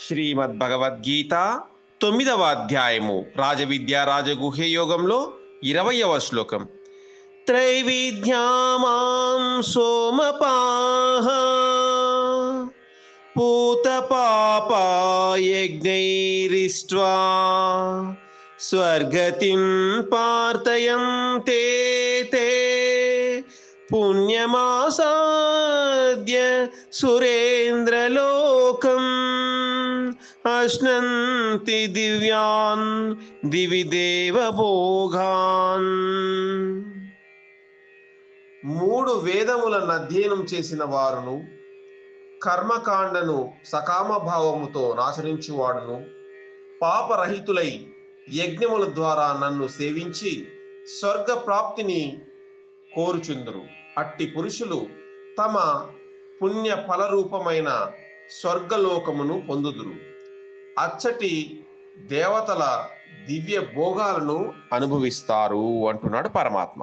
శ్రీమద్భగవద్గీత 9వ అధ్యాయము రాజవిద్యా రాజగుహ్య యోగంలో 20వ శ్లోకం. త్రైవిద్యామాం సోమపాః పూతపాపయజ్ఞైరిష్ట్వా స్వర్గతిం పార్థయంతే తే పుణ్యమాసాద్య సురేంద్రలోకం అశ్నంతి దివ్యాన్ దివి దేవ భోగాన్. 3 వేదములను అధ్యయనం చేసిన వారును, కర్మకాండను సకామ భావముతో నాశనించువాడును, పాపరహితులై యజ్ఞముల ద్వారా నన్ను సేవించి స్వర్గ ప్రాప్తిని కోరుచుందురు. అట్టి పురుషులు తమ పుణ్య ఫలరూపమైన స్వర్గలోకమును పొందుదురు. అచ్చటి దేవతల దివ్య భోగాలను అనుభవిస్తారు అంటున్నాడు పరమాత్మ.